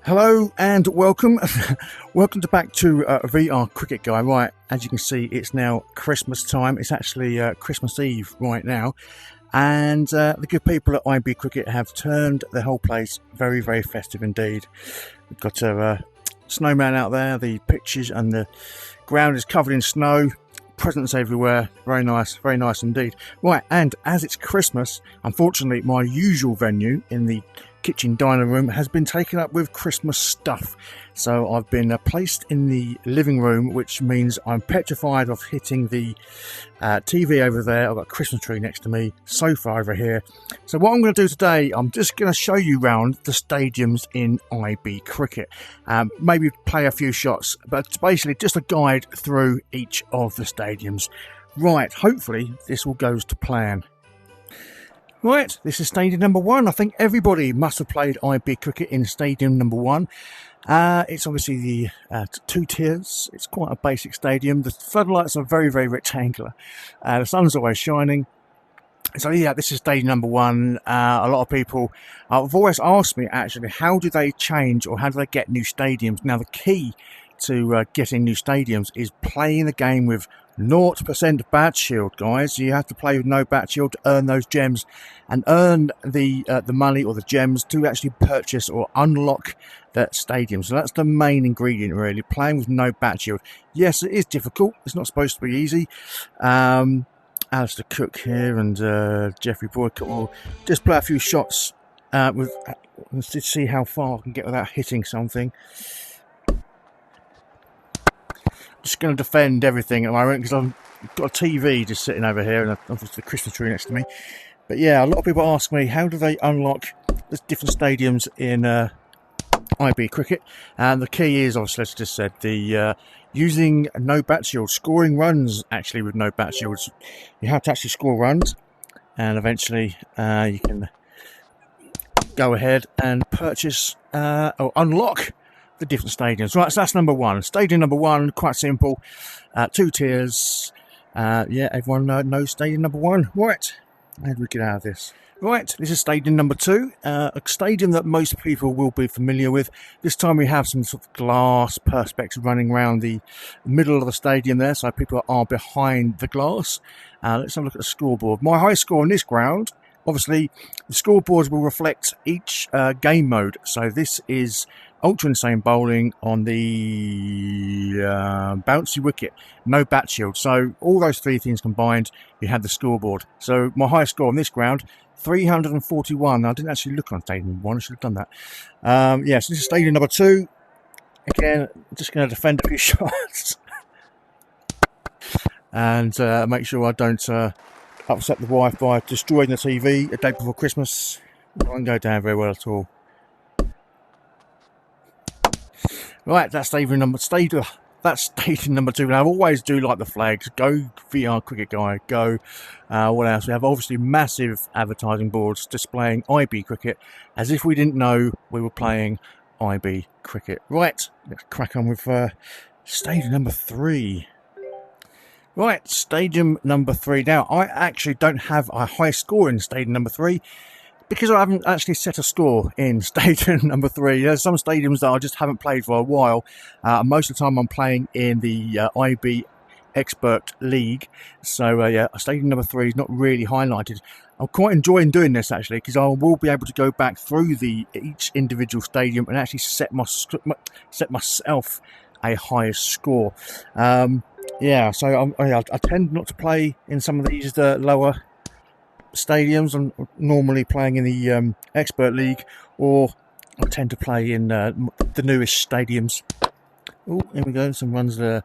Hello and welcome. Welcome back to VR Cricket Guy. Right, as you can see, it's now Christmas time. It's actually Christmas Eve right now. And the good people at IB Cricket have turned the whole place very, very festive indeed. We've got a snowman out there. The pitches and the ground is covered in snow. Presents everywhere. Very nice indeed. Right, and as it's Christmas, unfortunately, my usual venue in the kitchen dining room has been taken up with Christmas stuff. So I've been placed in the living room, which means I'm petrified of hitting the TV over there. I've got a Christmas tree next to me, sofa over here. So what I'm going to do today, I'm just going to show you around the stadiums in IB Cricket. Maybe play a few shots, but it's basically just a guide through each of the stadiums. Right, hopefully this all goes to plan. Right, this is stadium number 1. I think everybody must have played IB Cricket in stadium number 1. It's obviously the 2 tiers. It's quite a basic stadium. The floodlights are very, very rectangular. The sun's always shining. So yeah, this is stadium number 1. A lot of people have always asked me, actually, how do they change or how do they get new stadiums? Now, the key to getting new stadiums is playing the game with 0% bat shield, guys. You have to play with no bat shield to earn those gems and earn the money or the gems to actually purchase or unlock that stadium. So that's the main ingredient, really, playing with no bat shield. Yes, it is difficult. It's not supposed to be easy. Alistair Cook here and Jeffrey Boycott will just play a few shots to see how far I can get without hitting something. Just going to defend everything at the moment because I've got a TV just sitting over here and obviously the Christmas tree next to me. But yeah, a lot of people ask me, how do they unlock the different stadiums in IB Cricket? And the key is, obviously, as I just said, the using no bat shield, scoring runs actually with no bat shields. You have to actually score runs, and eventually you can go ahead and purchase or unlock the different stadiums. Right, so that's number 1. Stadium number 1, quite simple. 2 tiers. Yeah, everyone knows stadium number 1. Right, how do we get out of this? Right, this is stadium number 2, a stadium that most people will be familiar with. This time we have some sort of glass perspex running around the middle of the stadium there, so people are behind the glass. Let's have a look at the scoreboard. My high score on this ground, obviously, the scoreboards will reflect each game mode. So this is Ultra Insane Bowling on the bouncy wicket, no bat shield. So all those 3 things combined, you have the scoreboard. So my highest score on this ground, 341. I didn't actually look on stadium 1. I should have done that. Yeah, so this is stadium number 2. Again, just going to defend a few shots and make sure I don't upset the wife by destroying the TV a day before Christmas. It won't go down very well at all. Right, that's stadium number 2. Now, I always do like the flags. Go VR Cricket Guy. Go. What else? We have obviously massive advertising boards displaying IB Cricket as if we didn't know we were playing IB Cricket. Right, let's crack on with stadium number 3. Right, stadium number 3. Now, I actually don't have a high score in stadium number 3 because I haven't actually set a score in stadium number 3. There's some stadiums that I just haven't played for a while. Most of the time I'm playing in the IB Expert League. So, yeah, stadium number 3 is not really highlighted. I'm quite enjoying doing this, actually, because I will be able to go back through each individual stadium and actually set myself a higher score. Yeah, so I tend not to play in some of these lower stadiums. I'm normally playing in the Expert League, or I tend to play in the newish stadiums. Oh, here we go, some runs there.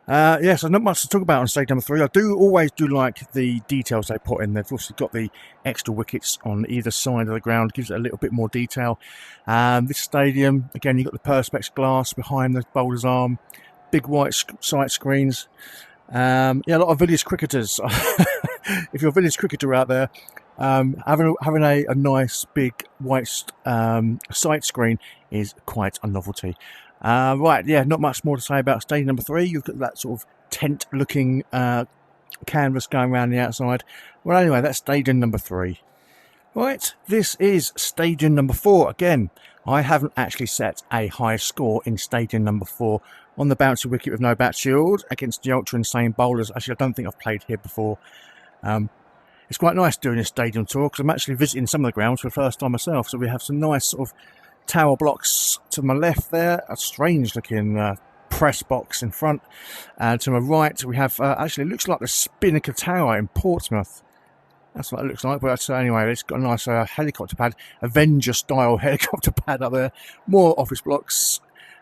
Yeah, so not much to talk about on stadium number 3. I always do like the details they put in. They've also got the extra wickets on either side of the ground, gives it a little bit more detail. This stadium, again, you've got the perspex glass behind the bowler's arm, big white sight screens. Yeah, a lot of village cricketers. If you're a village cricketer out there, having a nice big white sight screen is quite a novelty. Right, yeah, not much more to say about stadium number 3. You've got that sort of tent-looking canvas going around the outside. Well, anyway, that's stadium number 3. Right, this is stadium number 4. Again, I haven't actually set a high score in stadium number 4 on the bouncy wicket with no bat shield against the ultra insane bowlers. Actually, I don't think I've played here before. It's quite nice doing a stadium tour because I'm actually visiting some of the grounds for the first time myself. So we have some nice sort of tower blocks to my left there, a strange looking press box in front, and to my right we have actually it looks like the Spinnaker Tower in Portsmouth. That's what it looks like, but anyway, it's got a nice helicopter pad, Avenger style helicopter pad up there, more office blocks,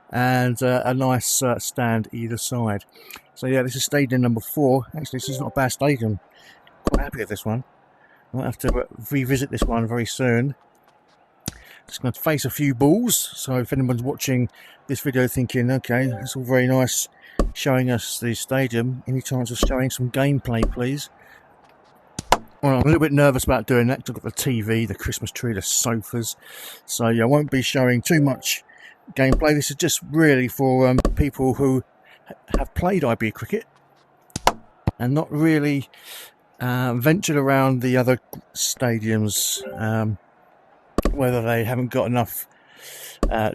and a nice stand either side. So yeah, this is stadium number 4. Actually, this is not a bad stadium. Quite happy with this one. I might have to revisit this one very soon. Just going to face a few balls, so if anyone's watching this video thinking, okay, it's all very nice showing us the stadium, any chance of showing some gameplay, please? Well, I'm a little bit nervous about doing that because I've got the TV, the Christmas tree, the sofas, so yeah, I won't be showing too much gameplay. This is just really for people who have played IB cricket and not really ventured around the other stadiums, whether they haven't got enough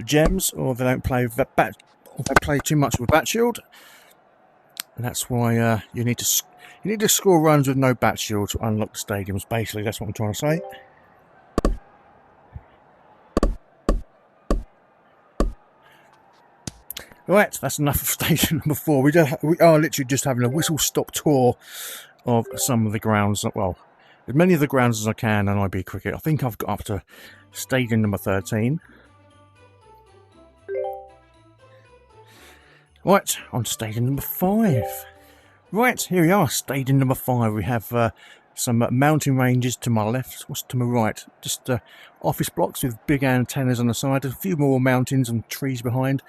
gems or they don't play or they play too much with bat shield. And that's why you need to score runs with no bat shield to unlock the stadiums. Basically, that's what I'm trying to say. Right, that's enough of stadium number 4. We are literally just having a whistle-stop tour of some of the grounds. Well, as many of the grounds as I can on IB cricket. I think I've got up to stadium number 13. Right, on to stadium number 5. Right, here we are, stadium number 5. We have some mountain ranges to my left. What's to my right? Just office blocks with big antennas on the side. A few more mountains and trees behind.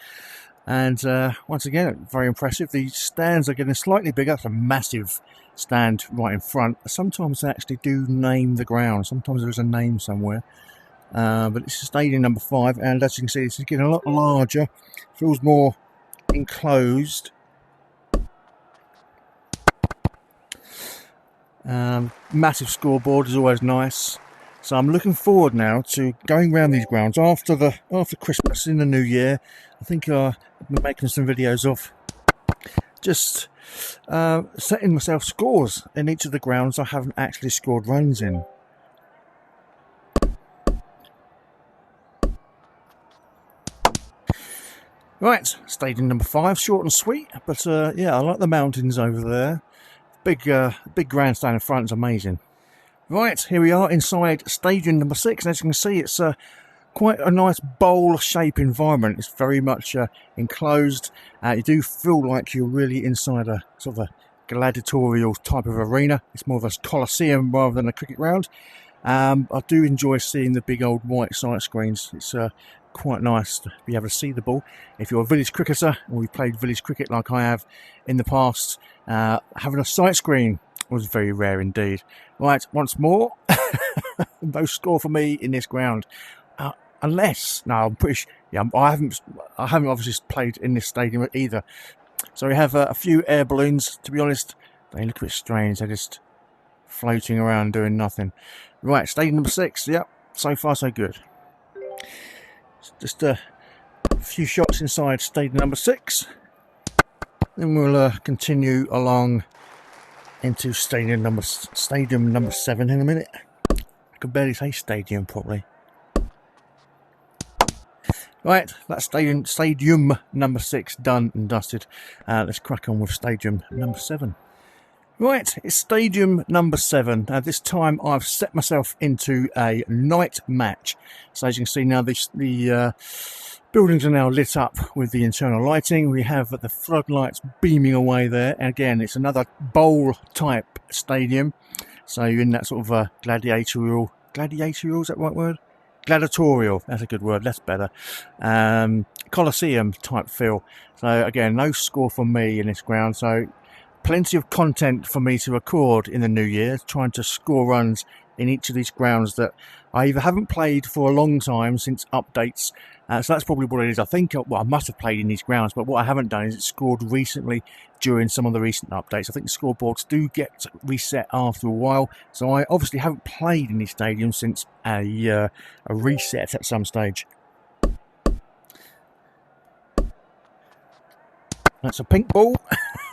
And once again, very impressive. The stands are getting slightly bigger. That's a massive stand right in front. Sometimes they actually do name the ground. Sometimes there is a name somewhere. But it's stadium number 5. And as you can see, this is getting a lot larger. Feels more enclosed. Massive scoreboard is always nice. So I'm looking forward now to going around these grounds after Christmas in the new year. I think I've been making some videos of just setting myself scores in each of the grounds I haven't actually scored runs in. Right, stadium number 5, short and sweet, but yeah, I like the mountains over there. Big grandstand in front is amazing. Right, here we are inside stadium number 6, and as you can see, it's quite a nice bowl shape environment. It's very much enclosed. You do feel like you're really inside a sort of a gladiatorial type of arena. It's more of a coliseum rather than a cricket ground. I do enjoy seeing the big old white sight screens. It's quite nice to be able to see the ball. If you're a village cricketer, or you've played village cricket like I have in the past, having a sight screen was very rare indeed. Right, once more, no score for me in this ground. Unless, no, I'm pretty sure, yeah, I haven't obviously played in this stadium either. So we have a few air balloons. To be honest, they look a bit strange. They're just floating around doing nothing. Right, stadium number 6. Yep, so far so good. Just a few shots inside stadium number 6. Then we'll continue along into stadium number 7 in a minute. I can barely say stadium properly. Right, that's stadium number 6 done and dusted. Let's crack on with stadium number 7. Right, it's stadium number 7. This time I've set myself into a night match. So as you can see now, the buildings are now lit up with the internal lighting. We have the floodlights beaming away there. And again, it's another bowl type stadium. So you're in that sort of gladiatorial, is that the right word? Gladiatorial, that's a good word, that's better. Coliseum type feel. So again, no score for me in this ground. So plenty of content for me to record in the new year, trying to score runs in each of these grounds that I either haven't played for a long time since updates. So that's probably what it is. I think, well, I must have played in these grounds, but what I haven't done is it's scored recently during some of the recent updates. I think the scoreboards do get reset after a while. So I obviously haven't played in these stadiums since a reset at some stage. That's a pink ball.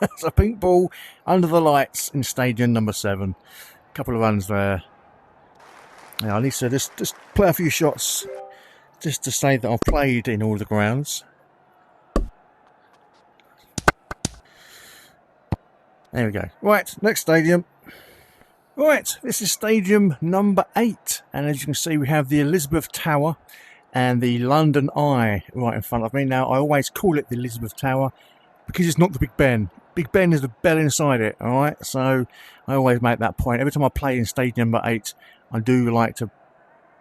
It's a pink ball under the lights in stadium number 7. A couple of runs there. Now I need to just play a few shots just to say that I've played in all the grounds. There we go. Right, next stadium. Right, this is stadium number 8. And as you can see, we have the Elizabeth Tower and the London Eye right in front of me. Now, I always call it the Elizabeth Tower because it's not the Big Ben. Big Ben is the bell inside it, alright? So, I always make that point. Every time I play in stadium number 8, I do like to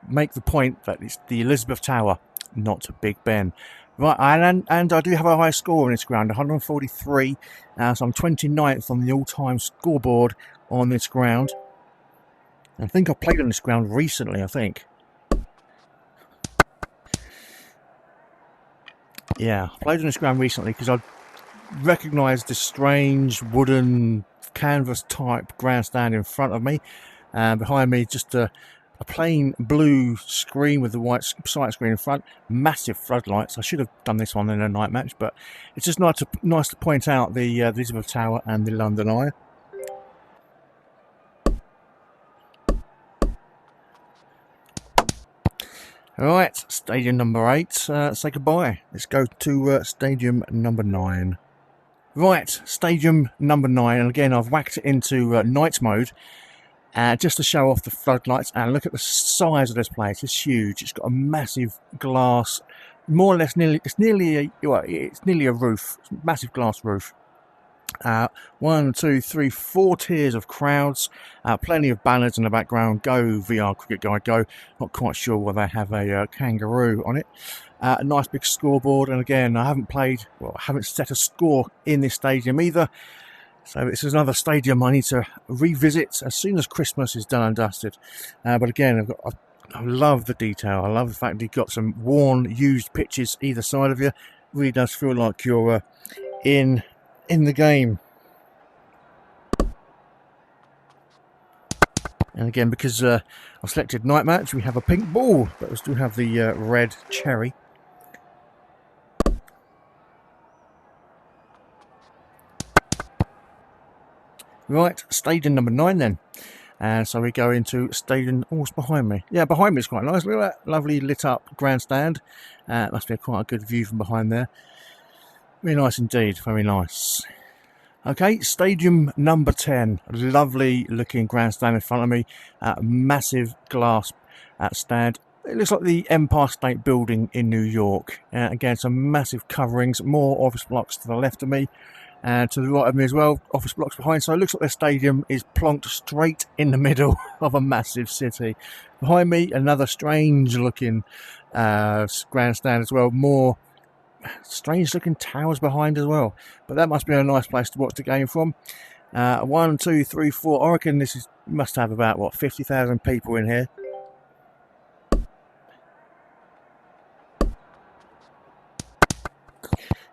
make the point that it's the Elizabeth Tower, not Big Ben. Right, and I do have a high score on this ground, 143. So I'm 29th on the all-time scoreboard on this ground. I think I played on this ground recently, I think. Yeah, I played on this ground recently because I recognised this strange wooden canvas type grandstand in front of me. Behind me just a plain blue screen with the white sight screen in front. Massive floodlights. I should have done this one in a night match, but it's just nice to point out the Elizabeth Tower and the London Eye. Alright, stadium number 8, say goodbye. Let's go to stadium number 9. Right, stadium number 9, and again I've whacked it into night mode just to show off the floodlights. And look at the size of this place, it's huge. It's got a massive glass, more or less it's nearly a roof, massive glass roof. 1, 2, 3, 4 tiers of crowds, plenty of banners in the background. Go VR Cricket Guy, go. Not quite sure why they have a kangaroo on it. A nice big scoreboard, and again, I haven't set a score in this stadium either. So this is another stadium I need to revisit as soon as Christmas is done and dusted. But again, I love the detail. I love the fact that you've got some worn, used pitches either side of you. It really does feel like you're in the game. And again, because I've selected night match, we have a pink ball, but we still have the red cherry. Right, stadium number 9 then. And so we go into stadium. Oh, what's behind me? Yeah, behind me is quite nice. Look at that lovely lit up grandstand. Must be quite a good view from behind there. Very nice indeed, very nice. Okay, stadium number 10. Lovely looking grandstand in front of me. Massive glass stand. It looks like the Empire State Building in New York. Again, some massive coverings, more office blocks to the left of me. And to the right of me as well, office blocks behind. So it looks like the stadium is plonked straight in the middle of a massive city. Behind me, another strange looking grandstand as well. More strange looking towers behind as well. But that must be a nice place to watch the game from. 1, 2, 3, 4. I reckon this must have about, 50,000 people in here.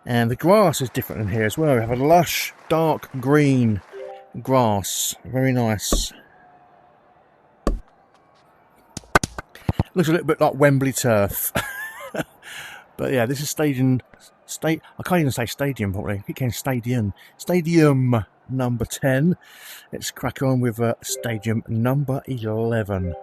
And the grass is different in here as well. We have a lush, dark green grass. Very nice. Looks a little bit like Wembley turf. But yeah, this is I can't even say stadium properly. I keep saying stadium. Stadium number 10. Let's crack on with stadium number 11.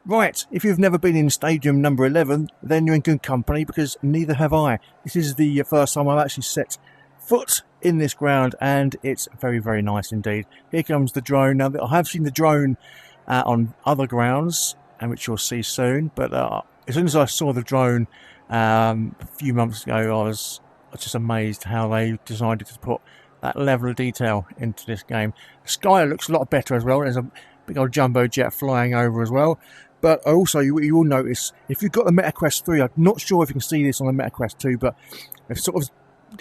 Right, if you've never been in stadium number 11, then you're in good company, because neither have I. This is the first time I've actually set foot in this ground, and it's very, very nice indeed. Here comes the drone. Now, I have seen the drone on other grounds, and which you'll see soon, but as soon as I saw the drone a few months ago, I was just amazed how they decided to put that level of detail into this game. The sky looks a lot better as well. There's a big old jumbo jet flying over as well. But also, you will notice, if you've got the MetaQuest 3, I'm not sure if you can see this on the MetaQuest 2, but they've sort of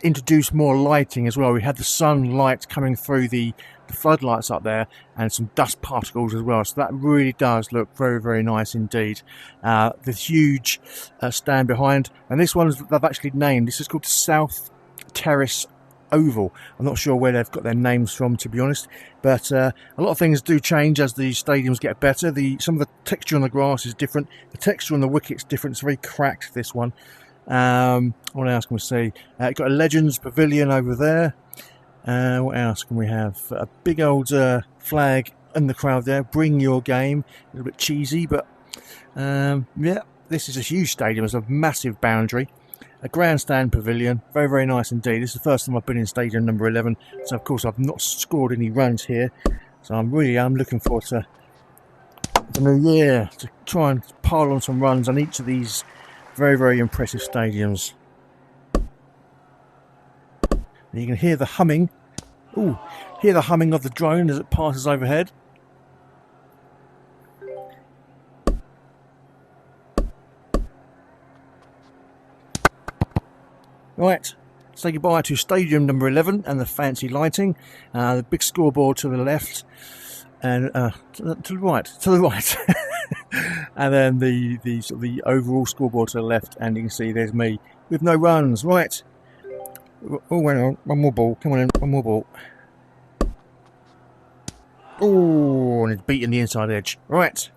introduced more lighting as well. We had the sunlight coming through the floodlights up there, and some dust particles as well. So that really does look very, very nice indeed. The huge stand behind, and this one they've actually named. This is called South Terrace Oval. I'm not sure where they've got their names from, to be honest, but a lot of things do change as the stadiums get better. Some of the texture on the grass is different. The texture on the wicket's different. It's very cracked, this one. What else can we see? Got a Legends Pavilion over there. What else can we have? A big old flag in the crowd there. Bring your game. A little bit cheesy, but yeah, this is a huge stadium. It's a massive boundary. A grandstand pavilion, very, very nice indeed. This is the first time I've been in stadium number 11, so of course I've not scored any runs here. So I'm looking forward to the new year to try and pile on some runs on each of these very, very impressive stadiums. You can hear the humming. Ooh, hear the humming of the drone as it passes overhead. Right, say goodbye to stadium number 11 and the fancy lighting. The big scoreboard to the left and to the right. And then the sort of the overall scoreboard to the left, and you can see there's me with no runs. Right. Oh, wait on, one more ball. Come on in, one more ball. Oh, and it's beating the inside edge. Right.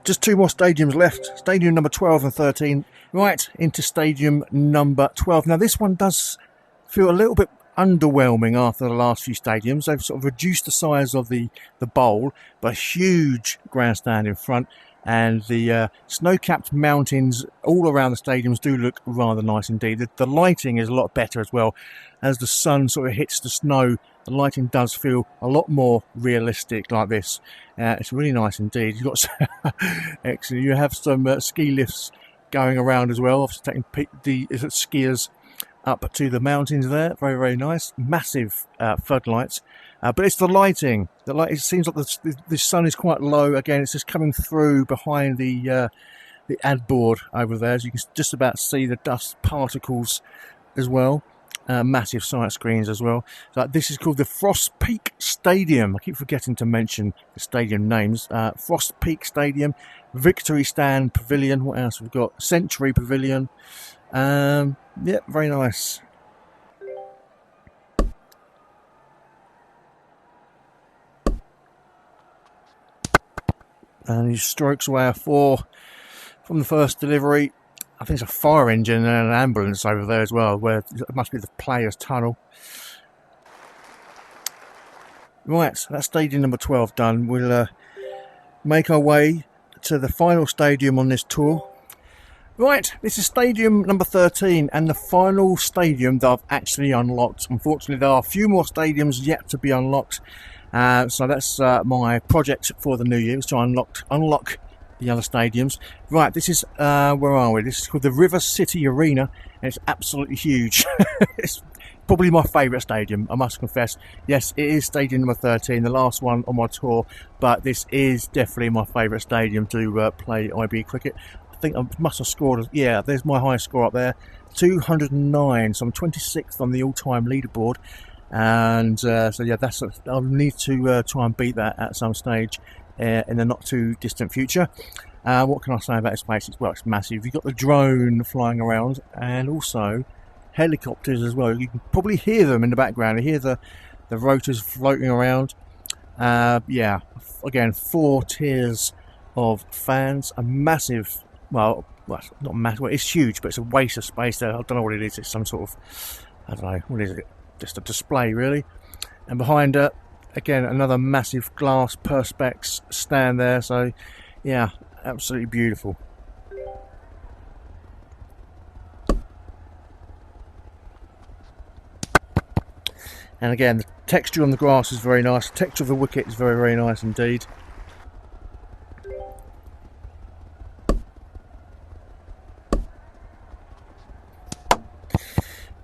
Just two more stadiums left. Stadium number 12 and 13. Right, into stadium number 12. Now, this one does feel a little bit underwhelming after the last few stadiums. They've sort of reduced the size of the bowl, but a huge grandstand in front. And the snow-capped mountains all around the stadiums do look rather nice indeed. The lighting is a lot better as well. As the sun sort of hits the snow, the lighting does feel a lot more realistic like this. It's really nice indeed. You've got excellent. You have some ski lifts going around as well. Obviously taking the skiers up to the mountains there. Very, very nice. Massive floodlights. But it's the lighting. It seems like the sun is quite low. Again, it's just coming through behind the ad board over there. As you can just about see the dust particles as well. Massive sight screens as well. So this is called the Frost Peak Stadium. I keep forgetting to mention the stadium names. Frost Peak Stadium, Victory Stand Pavilion. What else we've got? Century Pavilion. Yeah, very nice. And he strokes away a 4 from the first delivery. I think it's a fire engine and an ambulance over there as well, where it must be the players' tunnel. Right, so that's stadium number 12 done. We'll make our way to the final stadium on this tour. Right, this is stadium number 13 and the final stadium that I've actually unlocked. Unfortunately, there are a few more stadiums yet to be unlocked. So that's my project for the new year, is to unlock the other stadiums. Right, this is, where are we? This is called the River City Arena, and it's absolutely huge. It's probably my favourite stadium, I must confess. Yes, it is stadium number 13, the last one on my tour, but this is definitely my favourite stadium to play IB cricket. I think I must have scored, yeah, there's my highest score up there, 209, so I'm 26th on the all-time leaderboard. And so yeah, I'll need to try and beat that at some stage in the not too distant future. What can I say about this place? It's massive. You've got the drone flying around and also helicopters as well. You can probably hear them in the background. You hear the rotors floating around. Yeah, again, 4 tiers of fans. A massive, well, not massive, well, it's huge, but it's a waste of space there. I don't know what it is. It's some sort of, I don't know, what is it? Just a display, really. And behind it, again, another massive glass perspex stand there. So, yeah, absolutely beautiful. And again, the texture on the grass is very nice. The texture of the wicket is very, very nice indeed.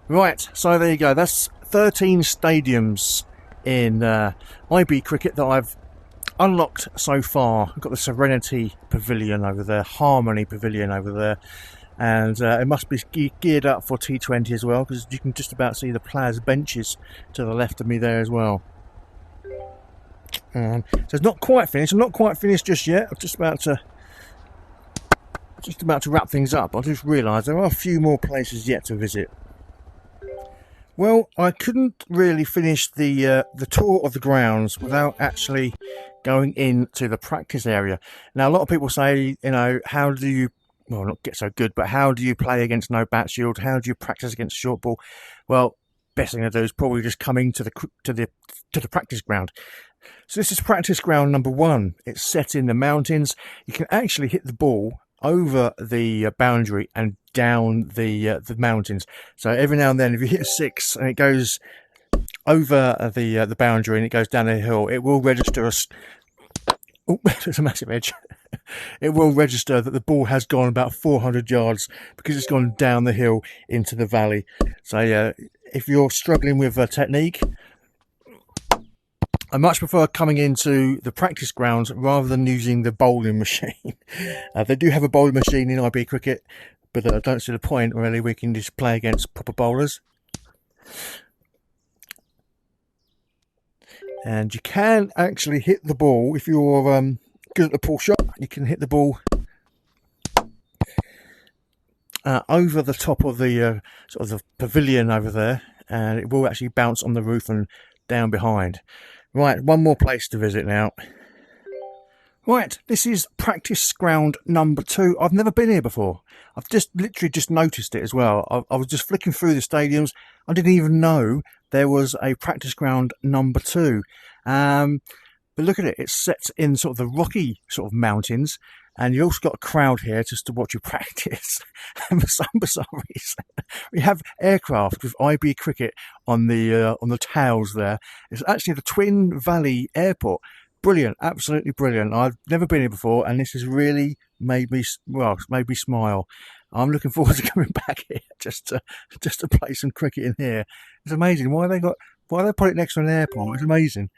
Right, so there you go. That's 13 stadiums in IB cricket that I've unlocked so far. I've got the Serenity Pavilion over there, Harmony Pavilion over there, and it must be geared up for T20 as well, because you can just about see the players' benches to the left of me there as well. So it's not quite finished. I'm not quite finished just yet. I'm just about to wrap things up. I just realised there are a few more places yet to visit. Well, I couldn't really finish the tour of the grounds without actually going into the practice area. Now, a lot of people say, you know, how do you well, not get so good, but how do you play against no bat shield? How do you practice against short ball? Well, best thing to do is probably just coming to the practice ground. So this is practice ground number 1. It's set in the mountains. You can actually hit the ball over the boundary and down the mountains. So every now and then, if you hit a 6 and it goes over the boundary and it goes down the hill, it will register us. Oh, there's a massive edge. It will register that the ball has gone about 400 yards because it's gone down the hill into the valley. So if you're struggling with technique, I much prefer coming into the practice grounds rather than using the bowling machine. They do have a bowling machine in IB cricket, but I don't see the point really. We can just play against proper bowlers. And you can actually hit the ball if you're good at the pull shot. You can hit the ball over the top of the sort of the pavilion over there, and it will actually bounce on the roof and down behind. Right, one more place to visit now. Right, this is practice ground number 2. I've never been here before. I've literally just noticed it as well. I was just flicking through the stadiums. I didn't even know there was a practice ground number 2. But look at it. It's set in sort of the rocky sort of mountains. And you've also got a crowd here just to watch you practice. And for some bizarre reason, we have aircraft with IB cricket on the tails there. It's actually the Twin Valley Airport. Brilliant, absolutely brilliant. I've never been here before, and this has really made me smile. I'm looking forward to coming back here just to play some cricket in here. It's amazing. Why they put it next to an airport? It's amazing.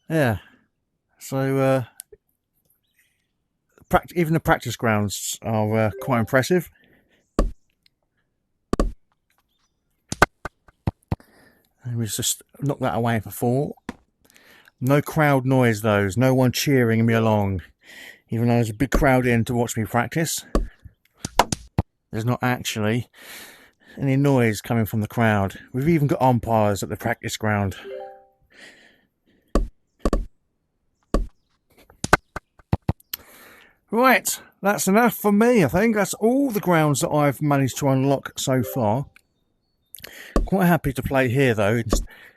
Yeah. So even the practice grounds are quite impressive. Let me just knock that away for 4. No crowd noise though. There's no one cheering me along. Even though there's a big crowd in to watch me practice, there's not actually any noise coming from the crowd. We've even got umpires at the practice ground. Right, that's enough for me, I think. That's all the grounds that I've managed to unlock so far. Quite happy to play here though,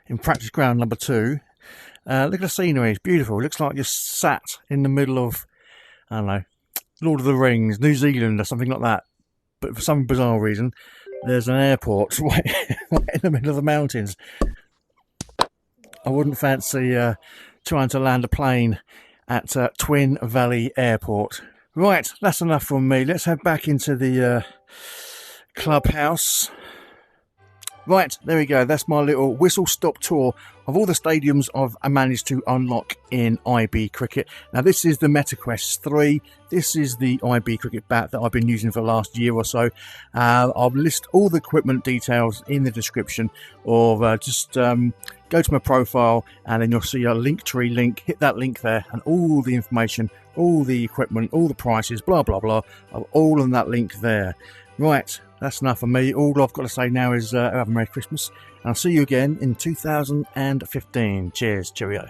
in practice ground number 2. Look at the scenery, it's beautiful. It looks like you're sat in the middle of, I don't know, Lord of the Rings, New Zealand or something like that. But for some bizarre reason, there's an airport right in the middle of the mountains. I wouldn't fancy trying to land a plane at Twin Valley Airport. Right, that's enough from me. Let's head back into the clubhouse. Right, there we go. That's my little whistle-stop tour of all the stadiums I've managed to unlock in IB Cricket. Now, this is the MetaQuest 3. This is the IB Cricket bat that I've been using for the last year or so. I'll list all the equipment details in the description, or just go to my profile and then you'll see a Linktree link. Hit that link there and all the information, all the equipment, all the prices, blah, blah, blah, all on that link there. Right. That's enough for me. All I've got to say now is have a Merry Christmas. And I'll see you again in 2015. Cheers. Cheerio.